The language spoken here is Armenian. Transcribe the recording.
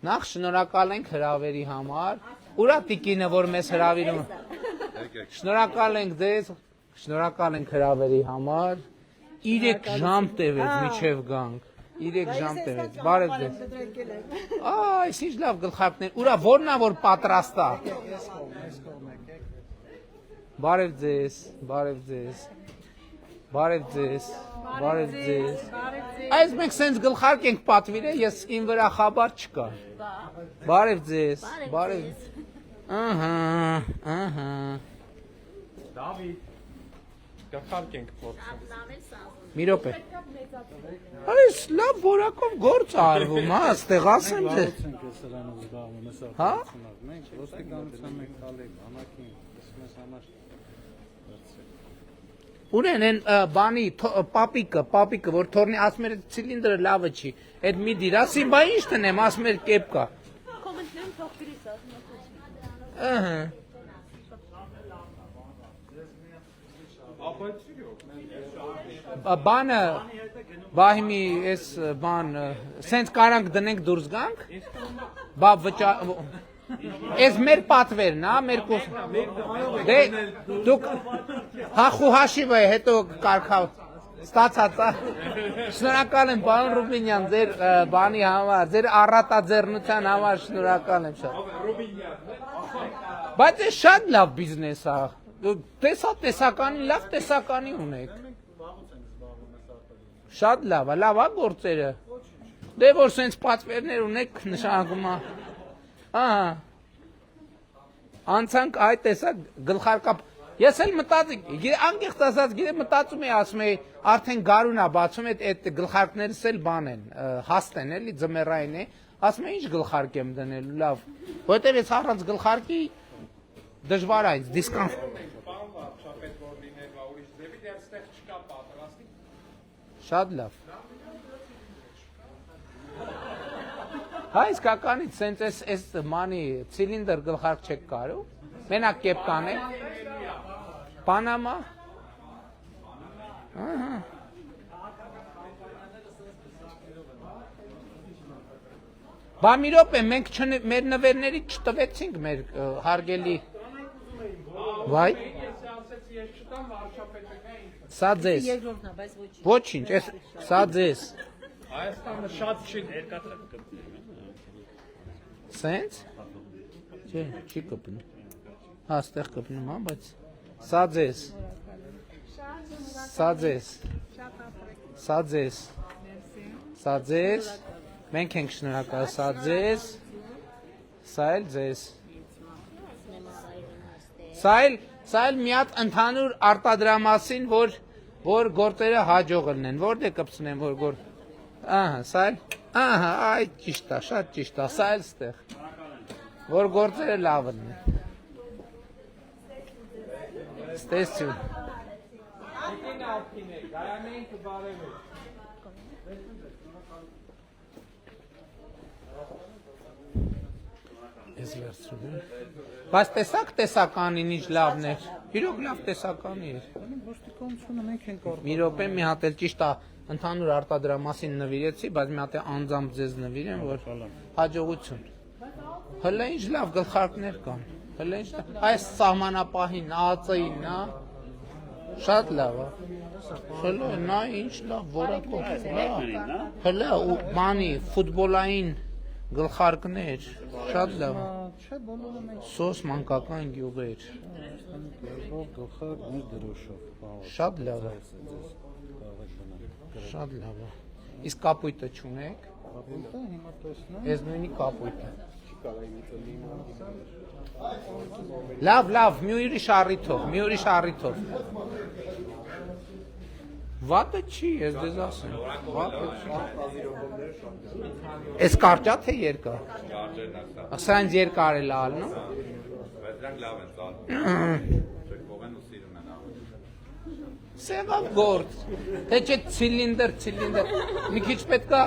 Նախ շնորհակալ ենք հրավերի համար։ Ուրա տիկինը, որ մեզ հրավիրում։ Շնորհակալ ենք ձեզ, շնորհակալ ենք հրավերի համար։ 3 ժամ տևեց միջև գանք։ 3 ժամ տևեց։ Բարև ձեզ։ Այս ինչ լավ գլխարկներ։ Ուրա որն է որ պատրաստ է։ Բարև ձեզ, բարև ձեզ։ Բարև ձեզ, բարև ձեզ։ Այս մենք սենց գլխարկ ենք պատվիրել, ես իմ վրա խաբար չկա։ Բարև ձեզ, բարև։ Ահա։ Դավիթ, գլխարկ ենք փորձում։ Մի րոպե։ Այս լավ որակով գործ արվում, հա, ստեղ ասեմ ձեզ։ Հա։ Մենք ոստիկանության մենք տալի բանակին, մեզ համար Ունեն են բանի պապիկը, որ թորնի ասում էր ցիլինդրը լավը չի, այդ մի դիր, ասին բա ինչ տնեմ, ասում էր կեպ կա։ Կոմենտներում թող գրիս, Ահա։ Բանը, բահիմի ես բան, սենց կարանք դնենք դուրս գանք, բա վճար, ես մեր պատվերն, հա, մեր կուս, դե, դուք, հախու հաշիվը է, հետո կարգավ, ստացած, շնորհակալ եմ, պարոն Ռուբինյան, ձեր բանի համար, ձեր առատաձեռնության համար շնորհակալ եմ շատ։ Բայց է շատ լավ բիզնես է, տեսականի, լավ տեսականի ունեք։ Շատ լավ է, լավ է գործերը։ Դե որ սենց պատվերներ ունեք նշանակում է։ Ահա, անցանք այդ տեսակ գլխարկապ, ես էլ մտածիկ, անկեղծ ասած, գիրե մտածում է, ասում է, արդեն գարուն է բացում, այդ գլխարկներս էլ բան են, հաստ են, էլի, ձմեռային է, ասում է, ինչ գլխարկ եմ դնելու, լավ, որտև ես առանց գլխարկի դժվար այս, դիսկանց։ Շատ լավ։ Հա իսկականից սենց այս մանի ցիլինդր գլխարկ չեք կարու, մենակ կեպ կանեք, Պանամա, բա մի րոպե, մենք մեր նվերների չտվեցինք մեր հարգելի, վայ, սա ձեզ, ոչինչ, սա ձեզ, Հայաստանը շատ չի ներկատրակ սենց, չի կպնում, հա ստեղ կպնում, հա, բայց, սա ձեզ, սա ձեզ, սա ձեզ, սա ձեզ, մենք ենք շնորհակալ, սա ձեզ, սա էլ ձեզ, սա էլ մի հատ ընդհանուր արտադրամասին, որ գործերը հաջող լինեն, որտե կպցնեմ, որ գործ, ահա, սա էլ, ահա, այդ ճիշտ է, շատ ճիշտ է, սա էլ ստեղ, որ գործերը լավ լինեն, ստեսություն, ես վերցրում եմ, բայց տեսակ տեսականին ինչ լավն էր, իրոք լավ տեսականի էր, ոստիկանությունը մենք ենք առ մի րոպե մի հատ էլ ճիշտ է, ընդհանուր արտադրամասին նվիրեցի, բայց մի հատ է անձամբ ձեզ նվիրեմ, որ հաջողություն, հլը ինչ լավ գլխարկներ կան, հլը ինչ լավ, այս սահմանապահին, ԱԱԾ-ին, նա, շատ լավ է, հլը, նա ինչ լավ որակով, հլը, բանի, ֆուտբոլային գլխարկներ, շատ լավ, սոս մանկական գյուղեր, շատ լավ է, շատ լավ է, իսկ կապույտը չունեք, ես նույնի կապույտը, լավ, մի ուրիշ առիթով, վատը չի, ես դեզ ասեմ, վատը չի, ես կարճա թե երկար, ասա ինձ երկար էլ ալնում, սևավ գործ, թե չէ ցիլինդր, մի քիչ պետք է